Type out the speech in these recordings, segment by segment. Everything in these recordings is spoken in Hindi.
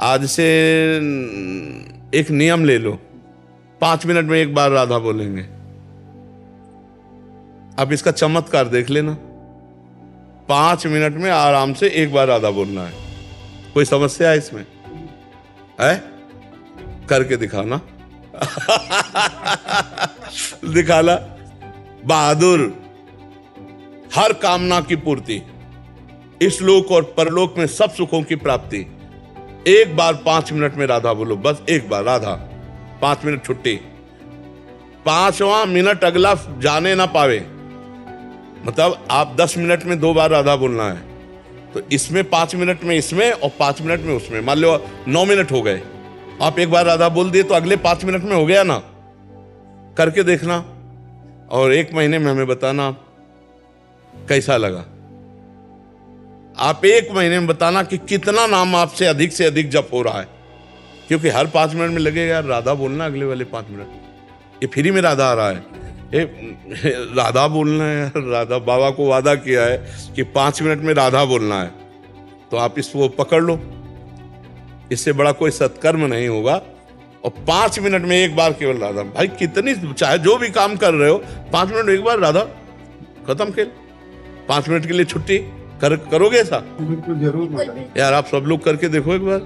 आज से एक नियम ले लो, 5 मिनट में एक बार राधा बोलेंगे। अब इसका चमत्कार देख लेना, 5 मिनट में आराम से एक बार राधा बोलना है। कोई समस्या है इसमें? है? करके दिखाना। दिखाना। बहादुर, हर कामना की पूर्ति, इस लोक और परलोक में सब सुखों की प्राप्ति। एक बार 5 मिनट में राधा बोलो, बस एक बार राधा, 5 मिनट छुट्टी। 5वां मिनट अगला जाने ना पावे, मतलब आप 10 मिनट में 2 बार राधा बोलना है, तो इसमें 5 मिनट में इसमें और 5 मिनट में उसमें। मान लो 9 मिनट हो गए, आप एक बार राधा बोल दिए तो अगले 5 मिनट में हो गया ना। करके देखना और 1 महीने में हमें बताना कैसा लगा। आप 1 महीने में बताना कि कितना नाम आपसे अधिक से अधिक जप हो रहा है, क्योंकि हर 5 मिनट में लगेगा यार राधा बोलना अगले वाले 5 मिनट। ये फ्री में राधा आ रहा है, राधा बोलना है, राधा बाबा को वादा किया है कि 5 मिनट में राधा बोलना है, तो आप इसको पकड़ लो। इससे बड़ा कोई सत्कर्म नहीं होगा। और 5 मिनट में एक बार केवल राधा, भाई कितनी, चाहे जो भी काम कर रहे हो, 5 मिनट में एक बार राधा, खत्म खेल। 5 मिनट के लिए छुट्टी करोगे ऐसा? बिल्कुल जरूर यार आप सब लोग करके देखो एक बार,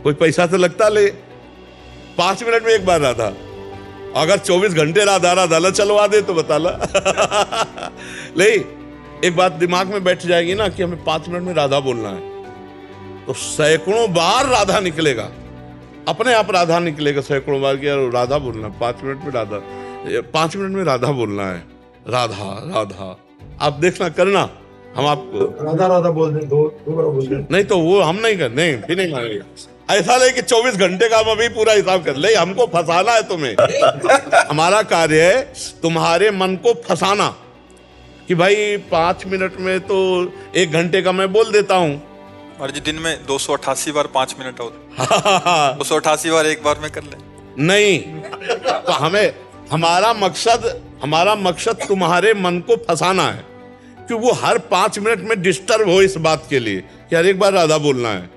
कोई पैसा तो लगता ले। 5 मिनट में एक बार राधा, अगर 24 घंटे राधा राधा चलवा दे तो बता ला। ले, एक बात दिमाग में बैठ जाएगी ना कि हमें 5 मिनट में राधा बोलना है, तो सैकड़ों बार राधा निकलेगा, अपने आप राधा निकलेगा सैकड़ों बार कि यार राधा बोलना, 5 मिनट में राधा, 5 मिनट में राधा बोलना है, राधा राधा। आप देखना, करना, हम आपको राधा राधा बोल दें, दो बार बोल दें। नहीं तो वो हम नहीं कर, नहीं फिर नहीं मानेगा। ऐसा नहीं कि 24 घंटे का हम अभी पूरा हिसाब कर ले, हमको फंसाना है तुम्हें। हमारा कार्य है तुम्हारे मन को फंसाना कि भाई 5 मिनट में तो 1 घंटे का मैं बोल देता हूं। और जी दिन में 288 बार 5 मिनट हो, 288 बार एक बार में कर ले। नहीं, तो हमारा मकसद तुम्हारे मन को फंसाना है कि वो हर 5 मिनट में डिस्टर्ब हो इस बात के लिए कि यार एक बार राधा बोलना है।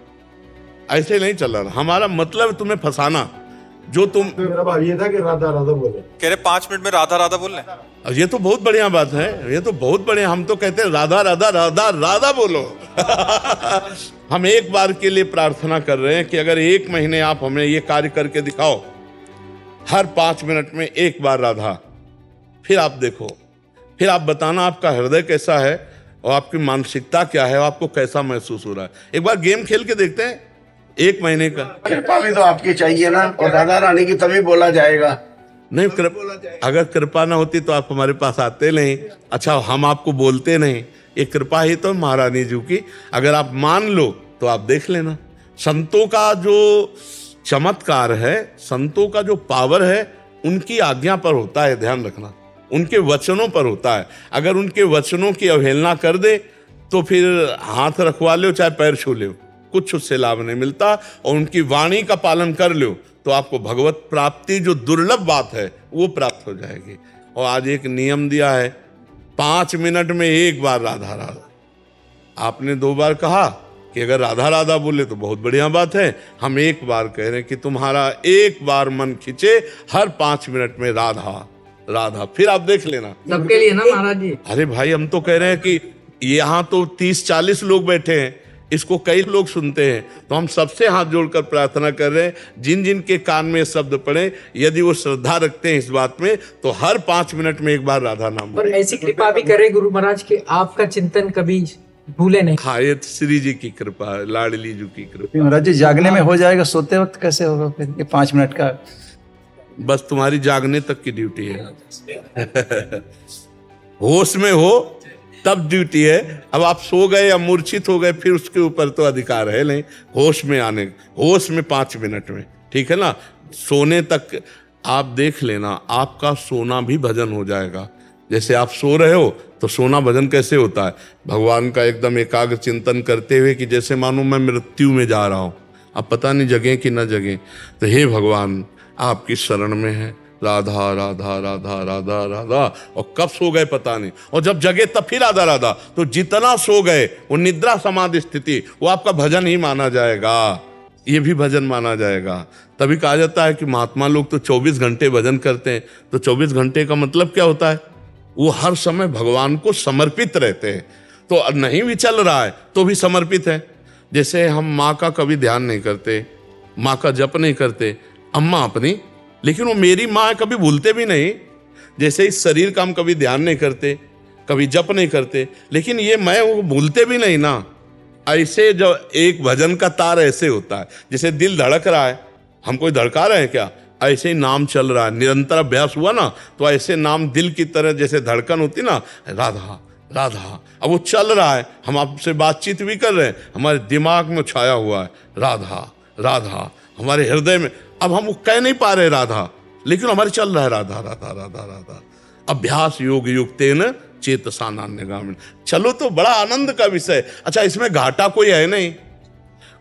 ऐसे नहीं चल रहा, हमारा मतलब तुम्हें फंसाना। जो तुम, मेरा भाव ये था कि राधा राधा बोले, कह रहे 5 मिनट में राधा राधा बोल ले। ये तो बहुत बढ़िया बात है, ये तो बहुत बढ़िया। हम तो कहते हैं राधा राधा राधा राधा बोलो। हम एक बार के लिए प्रार्थना कर रहे हैं कि अगर 1 महीने आप हमें ये कार्य करके दिखाओ, हर 5 मिनट में एक बार राधा, फिर आप देखो, फिर आप बताना आपका हृदय कैसा है और आपकी मानसिकता क्या है, आपको कैसा महसूस हो रहा है। एक बार गेम खेल के देखते हैं 1 महीने का। कृपा भी तो आपकी चाहिए ना, और राधा रानी की तभी बोला जाएगा। नहीं, अगर कृपा ना होती तो आप हमारे पास आते नहीं, अच्छा हम आपको बोलते नहीं। ये कृपा ही तो महारानी जी की। अगर आप मान लो तो आप देख लेना, संतों का जो चमत्कार है, संतों का जो पावर है, उनकी आज्ञा पर होता है, ध्यान रखना, उनके वचनों पर होता है। अगर उनके वचनों की अवहेलना कर दे तो फिर हाथ रखवा लो चाहे पैर छू लो, कुछ उससे लाभ नहीं मिलता। और उनकी वाणी का पालन कर लो तो आपको भगवत प्राप्ति, जो दुर्लभ बात है, वो प्राप्त हो जाएगी। और आज एक नियम दिया है, 5 मिनट में एक बार राधा राधा। आपने 2 बार कहा कि अगर राधा राधा बोले तो बहुत बढ़िया बात है। हम एक बार कह रहे हैं कि तुम्हारा एक बार मन खिंचे हर 5 मिनट में राधा राधा, फिर आप देख लेना। सबके लिए ना महाराज जी। अरे भाई, हम तो कह रहे हैं कि यहाँ तो 30-40 लोग बैठे हैं, इसको कई लोग सुनते हैं, तो हम सबसे हाथ जोड़कर प्रार्थना कर रहे हैं, जिन जिन के कान में शब्द पड़े, यदि वो श्रद्धा रखते हैं इस बात में, तो हर 5 मिनट में एक बार राधा नाम। और ऐसी कृपा भी करे गुरु महाराज कि आपका चिंतन कभी भूले नहीं। हाँ, ये श्री जी की कृपा है, लाडली जी की कृपा। महाराज जी जागने में हो जाएगा, सोते वक्त कैसे होगा फिर ये 5 मिनट का? बस तुम्हारी जागने तक की ड्यूटी है। होश में हो तब ड्यूटी है। अब आप सो गए या मूर्छित हो गए, फिर उसके ऊपर तो अधिकार है नहीं। होश में आने, होश में 5 मिनट में, ठीक है ना। सोने तक आप देख लेना, आपका सोना भी भजन हो जाएगा। जैसे आप सो रहे हो तो सोना भजन कैसे होता है? भगवान का एकदम एकाग्र चिंतन करते हुए कि जैसे मानो मैं मृत्यु में जा रहा हूं, अब पता नहीं जगह कि न जगह, तो हे भगवान आपकी शरण में है, राधा राधा राधा राधा राधा। और कब सो गए पता नहीं, और जब जगे तब फिर राधा राधा। तो जितना सो गए वो निद्रा समाधि स्थिति, वो आपका भजन ही माना जाएगा। ये भी भजन माना जाएगा। तभी कहा जाता है कि महात्मा लोग तो 24 घंटे भजन करते हैं। तो 24 घंटे का मतलब क्या होता है? वो हर समय भगवान को समर्पित रहते हैं। तो नहीं भी चल रहा है तो भी समर्पित है। जैसे हम माँ का कभी ध्यान नहीं करते, माँ का जप नहीं करते, अम्मा अपनी, लेकिन वो मेरी माँ है, कभी भूलते भी नहीं। जैसे इस शरीर का हम कभी ध्यान नहीं करते, कभी जप नहीं करते, लेकिन ये मैं वो भूलते भी नहीं ना। ऐसे जो एक भजन का तार ऐसे होता है, जैसे दिल धड़क रहा है, हम कोई धड़का रहे हैं क्या? ऐसे ही नाम चल रहा है, निरंतर अभ्यास हुआ ना, तो ऐसे नाम दिल की तरह जैसे धड़कन होती ना, राधा राधा, अब वो चल रहा है। हम आपसे बातचीत भी कर रहे हैं, हमारे दिमाग में छाया हुआ है राधा राधा, हमारे हृदय में। अब हम वो कह नहीं पा रहे राधा, लेकिन हमारे चल रहा है राधा राधा राधा राधा। अभ्यास योग युक्तेन चेतसा नान्यगामिनी। चलो तो बड़ा आनंद का विषय। अच्छा, इसमें घाटा कोई है नहीं,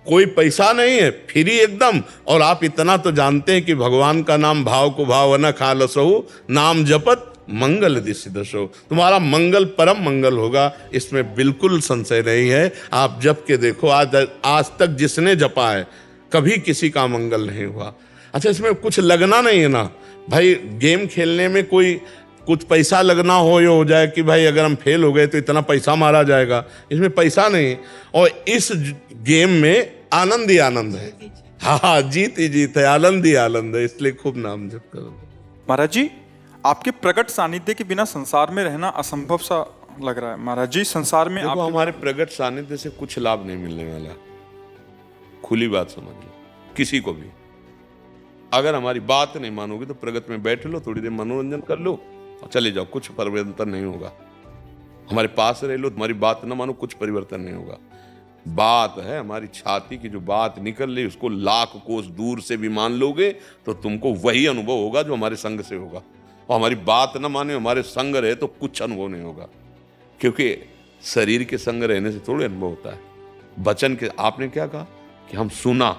कोई पैसा नहीं है, फ्री एकदम। और आप इतना तो जानते हैं कि भगवान का नाम भाव को भाव न खालसहु, नाम जपत मंगल दिशि दशो। तुम्हारा मंगल परम मंगल होगा, इसमें बिल्कुल संशय नहीं है। आप जप के देखो, आज तक जिसने जपा है कभी किसी का मंगल नहीं हुआ। अच्छा, इसमें कुछ लगना नहीं है ना भाई। गेम खेलने में कोई कुछ पैसा लगना हो, ये हो जाए कि भाई अगर हम फेल हो गए तो इतना पैसा मारा जाएगा, इसमें पैसा नहीं। और इस गेम में आनंद ही आनंद है। हाँ, जीत ही जीत है, आनंद ही आनंद है, इसलिए खूब नाम जप करो। महाराज जी, आपके प्रकट सानिध्य के बिना संसार में रहना असंभव सा लग रहा है। महाराज जी, संसार में देखो, हमारे प्रकट सानिध्य से कुछ लाभ नहीं मिलने वाला, खुली बात समझ लो। किसी को भी अगर हमारी बात नहीं मानोगे तो प्रगट में बैठ लो, थोड़ी देर मनोरंजन कर लो और चले जाओ, कुछ परिवर्तन नहीं होगा। हमारे पास रह लो, तुम्हारी बात ना मानो, कुछ परिवर्तन नहीं होगा। बात है हमारी छाती की, जो बात निकल रही उसको लाख कोस दूर से भी मान लोगे तो तुमको वही अनुभव होगा जो हमारे संग से होगा। और हमारी बात ना माने, हमारे संग रहे तो कुछ अनुभव नहीं होगा, क्योंकि शरीर के संग रहने से थोड़े अनुभव होता है। वचन के आपने क्या कहा कि हम सुना,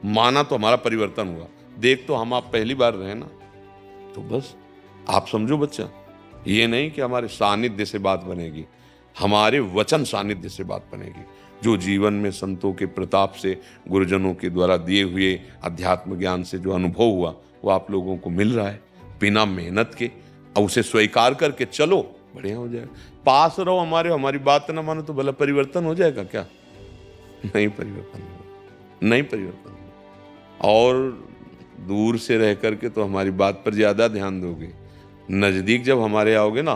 माना तो हमारा परिवर्तन हुआ। देख तो हम आप पहली बार रहे ना, तो बस आप समझो बच्चा, ये नहीं कि हमारे सानिध्य से बात बनेगी, हमारे वचन सानिध्य से बात बनेगी। जो जीवन में संतों के प्रताप से, गुरुजनों के द्वारा दिए हुए अध्यात्म ज्ञान से जो अनुभव हुआ वो आप लोगों को मिल रहा है बिना मेहनत के, और उसे स्वीकार करके चलो, बढ़िया हो जाएगा। पास रहो हमारे, हमारी बात ना मानो तो भला परिवर्तन हो जाएगा क्या? नहीं परिवर्तन होगा, नहीं परिवर्तन होगा। और दूर से रह करके तो हमारी बात पर ज्यादा ध्यान दोगे, नजदीक जब हमारे आओगे ना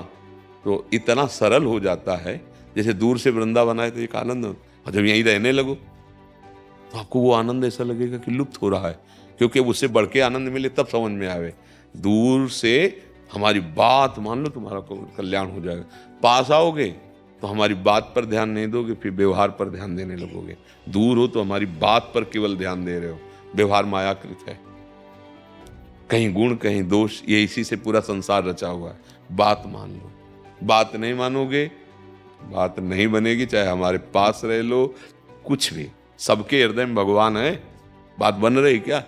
तो इतना सरल हो जाता है। जैसे दूर से वृंदावन आए तो एक आनंद, और जब यहीं रहने लगो तो आपको वो आनंद ऐसा लगेगा कि लुप्त हो रहा है, क्योंकि उससे बढ़ के आनंद मिले तब समझ में आवे। दूर से हमारी बात मान लो, तुम्हारा कल्याण हो जाएगा। पास आओगे तो हमारी बात पर ध्यान नहीं दोगे, फिर व्यवहार पर ध्यान देने लगोगे। दूर हो तो हमारी बात पर केवल ध्यान दे रहे हो, व्यवहार मायाकृत है, कहीं गुण कहीं दोष, ये इसी से पूरा संसार रचा हुआ है। बात मान लो, बात नहीं मानोगे बात नहीं बनेगी, चाहे हमारे पास रह लो, कुछ भी। सबके हृदय में भगवान है, बात बन रही क्या?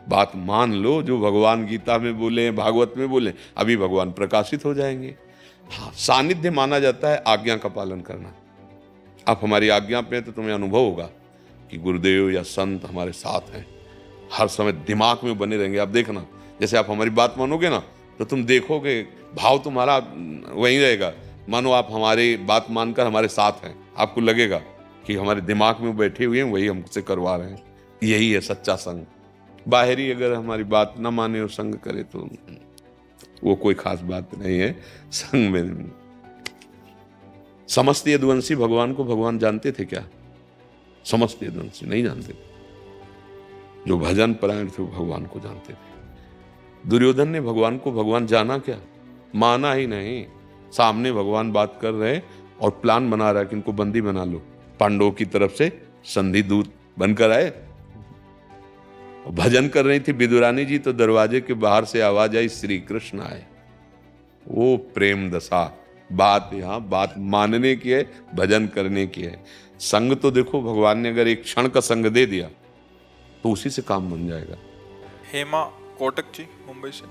बात मान लो, जो भगवान गीता में बोले, भागवत में बोले, अभी भगवान प्रकाशित हो जाएंगे। हाँ, सानिध्य माना जाता है आज्ञा का पालन करना। आप हमारी आज्ञा पे तो तुम्हें अनुभव होगा कि गुरुदेव या संत हमारे साथ हैं, हर समय दिमाग में बने रहेंगे। आप देखना, जैसे आप हमारी बात मानोगे ना तो तुम देखोगे भाव तुम्हारा वहीं रहेगा, मानो आप हमारी बात मानकर हमारे साथ हैं। आपको लगेगा कि हमारे दिमाग में बैठे हुए हैं, वही हमसे करवा रहे हैं। यही है सच्चा संग। बाहरी अगर हमारी बात ना माने और संग करे तो वो कोई खास बात नहीं है। संग में समस्त यदुवंशी भगवान को भगवान जानते थे क्या? समस्त यदुवंशी नहीं जानते थे। जो भजन परायण थे वो भगवान को जानते थे। दुर्योधन ने भगवान को भगवान जाना क्या? माना ही नहीं। सामने भगवान बात कर रहे और प्लान बना रहा है कि इनको बंदी बना लो। पांडवों की तरफ से संधि दूत बनकर आए, भजन कर रही थी विदुरानी जी, तो दरवाजे के बाहर से आवाज आई, श्री कृष्ण आए। वो प्रेम दशा। बात यहाँ बात मानने की है, भजन करने की है। संग तो देखो, भगवान ने अगर एक क्षण का संग दे दिया तो उसी से काम बन जाएगा। हेमा कोटक जी मुंबई से।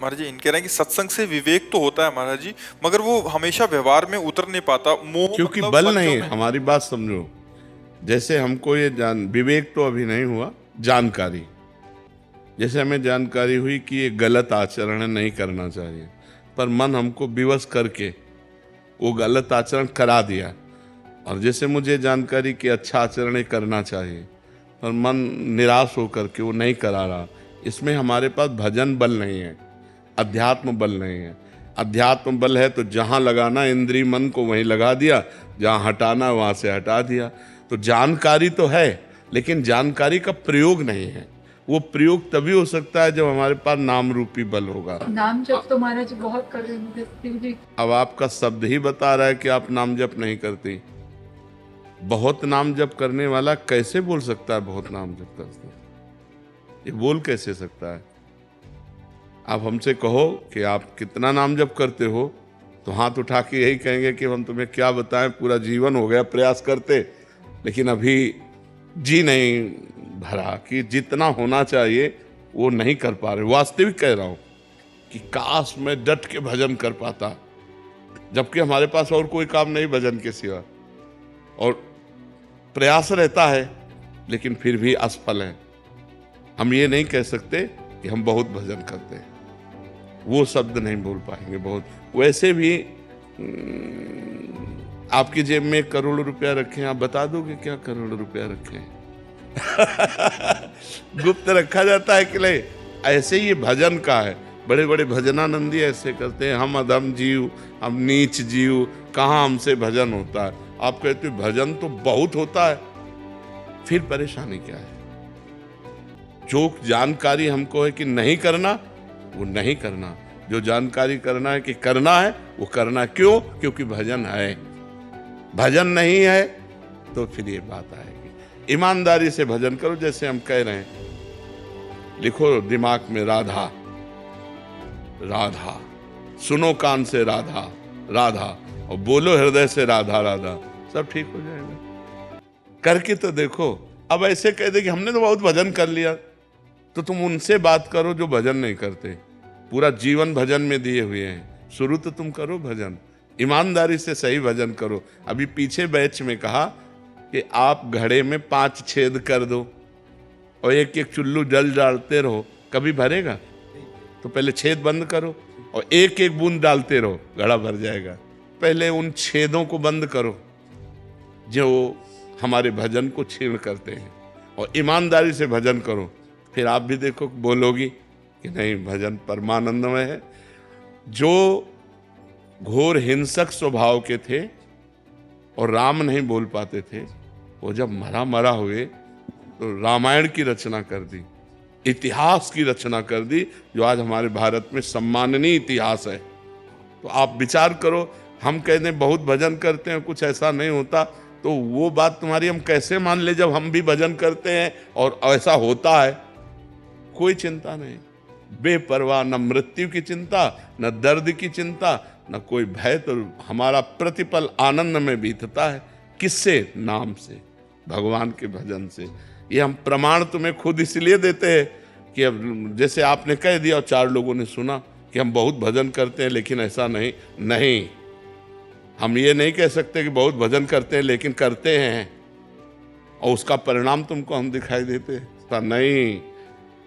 महाराज जी, इनके रहे कि सत्संग से विवेक तो होता है महाराज जी, मगर वो हमेशा व्यवहार में उतर नहीं पाता। मोह क्योंकि मतलब बल नहीं है। हमारी बात समझो, जैसे हमको ये विवेक तो अभी नहीं हुआ, जानकारी, जैसे हमें जानकारी हुई कि ये गलत आचरण है, नहीं करना चाहिए, पर मन हमको विवश करके वो गलत आचरण करा दिया। और जैसे मुझे जानकारी कि अच्छा आचरण करना चाहिए, पर मन निराश होकर के वो नहीं करा रहा। इसमें हमारे पास भजन बल नहीं है, अध्यात्म बल नहीं है। अध्यात्म बल है तो जहाँ लगाना इंद्रिय मन को वहीं लगा दिया, जहाँ हटाना वहाँ से हटा दिया। तो जानकारी तो है, लेकिन जानकारी का प्रयोग नहीं है। वो प्रयोग तभी हो सकता है जब हमारे पास नाम रूपी बल होगा। नाम जप तो महाराज बहुत कर रहे हैं। अब आपका शब्द ही बता रहा है कि आप नाम जप नहीं करती। बहुत नाम जप करने वाला कैसे बोल सकता है बहुत नाम जप करते? ये बोल कैसे सकता है? आप हमसे कहो कि आप कितना नाम जप करते हो, तो हाथ उठा के यही कहेंगे कि हम तुम्हें क्या बताएं, पूरा जीवन हो गया प्रयास करते, लेकिन अभी जी नहीं भरा कि जितना होना चाहिए वो नहीं कर पा रहे। वास्तविक कह रहा हूं कि काश मैं डट के भजन कर पाता, जबकि हमारे पास और कोई काम नहीं भजन के सिवा, और प्रयास रहता है लेकिन फिर भी असफल है। हम ये नहीं कह सकते कि हम बहुत भजन करते हैं, वो शब्द नहीं बोल पाएंगे बहुत। वैसे भी आपकी जेब में 1 करोड़ रुपया रखे हैं, आप बता दोगे क्या करोड़ रुपया रखे हैं? गुप्त रखा जाता है कि नहीं? ऐसे ही भजन का है। बड़े बड़े भजनानंदी ऐसे करते हैं, हम अधम जीव, हम नीच जीव, कहाँ हमसे भजन होता है। आप कहते हो भजन तो बहुत होता है, फिर परेशानी क्या है? जो जानकारी हमको है कि नहीं करना, वो नहीं करना। जो जानकारी करना है कि करना है, वो करना। क्यों? क्योंकि भजन है। भजन नहीं है तो फिर ये बात आएगी। ईमानदारी से भजन करो, जैसे हम कह रहे हैं। लिखो दिमाग में राधा राधा, सुनो कान से राधा राधा, और बोलो हृदय से राधा राधा, सब ठीक हो जाएगा। करके तो देखो। अब ऐसे कह दे कि हमने तो बहुत भजन कर लिया, तो तुम उनसे बात करो जो भजन नहीं करते, पूरा जीवन भजन में दिए हुए हैं। शुरू तो तुम करो भजन, ईमानदारी से सही भजन करो। अभी पीछे बैच में कहा कि आप घड़े में 5 छेद कर दो और एक एक चुल्लू जल डालते रहो, कभी भरेगा? तो पहले छेद बंद करो और एक एक बूंद डालते रहो, घड़ा भर जाएगा। पहले उन छेदों को बंद करो जो हमारे भजन को छीण करते हैं, और ईमानदारी से भजन करो। फिर आप भी देखो, बोलोगी कि नहीं भजन परमानंदमय है। जो घोर हिंसक स्वभाव के थे और राम नहीं बोल पाते थे, वो जब मरा हुए तो रामायण की रचना कर दी, इतिहास की रचना कर दी, जो आज हमारे भारत में सम्माननीय इतिहास है। तो आप विचार करो, हम कहते हैं बहुत भजन करते हैं, कुछ ऐसा नहीं होता, तो वो बात तुम्हारी हम कैसे मान ले जब हम भी भजन करते हैं और ऐसा होता है? कोई चिंता नहीं, बेपरवाह, न मृत्यु की चिंता, न दर्द की चिंता, न कोई भय। तो हमारा प्रतिपल आनंद में बीतता है। किससे? नाम से, भगवान के भजन से। ये हम प्रमाण तुम्हें खुद इसलिए देते हैं कि अब जैसे आपने कह दिया और 4 लोगों ने सुना कि हम बहुत भजन करते हैं लेकिन ऐसा नहीं। हम ये नहीं कह सकते कि बहुत भजन करते हैं लेकिन करते हैं और उसका परिणाम तुमको हम दिखाई देते हैं। नहीं,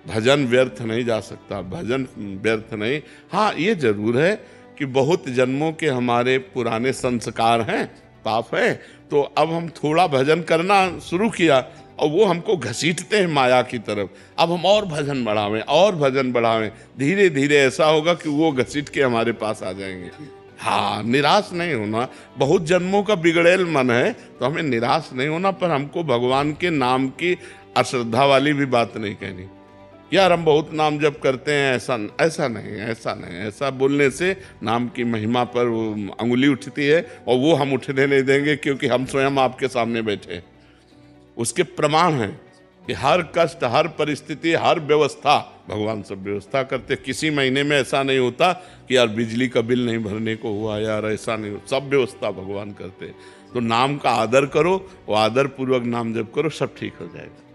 भजन व्यर्थ नहीं जा सकता, भजन व्यर्थ नहीं। हाँ, ये जरूर है कि बहुत जन्मों के हमारे पुराने संस्कार हैं, पाप हैं, तो अब हम थोड़ा भजन करना शुरू किया और वो हमको घसीटते हैं माया की तरफ। अब हम और भजन बढ़ावें, धीरे धीरे ऐसा होगा कि वो घसीट के हमारे पास आ जाएंगे। हाँ, निराश नहीं होना। बहुत जन्मों का बिगड़ेल मन है तो हमें निराश नहीं होना, पर हमको भगवान के नाम की अश्रद्धा वाली भी बात नहीं कहनी। यार हम बहुत नाम जप करते हैं, ऐसा नहीं। ऐसा बोलने से नाम की महिमा पर वो अंगुली उठती है और वो हम उठने नहीं देंगे, क्योंकि हम स्वयं आपके सामने बैठे हैं। उसके प्रमाण हैं कि हर कष्ट, हर परिस्थिति, हर व्यवस्था भगवान सब व्यवस्था करते। किसी महीने में ऐसा नहीं होता कि यार बिजली का बिल नहीं भरने को हुआ, यार ऐसा नहीं, सब व्यवस्था भगवान करते। तो नाम का आदर करो और आदर पूर्वक नाम जप करो, सब ठीक हो जाएगा।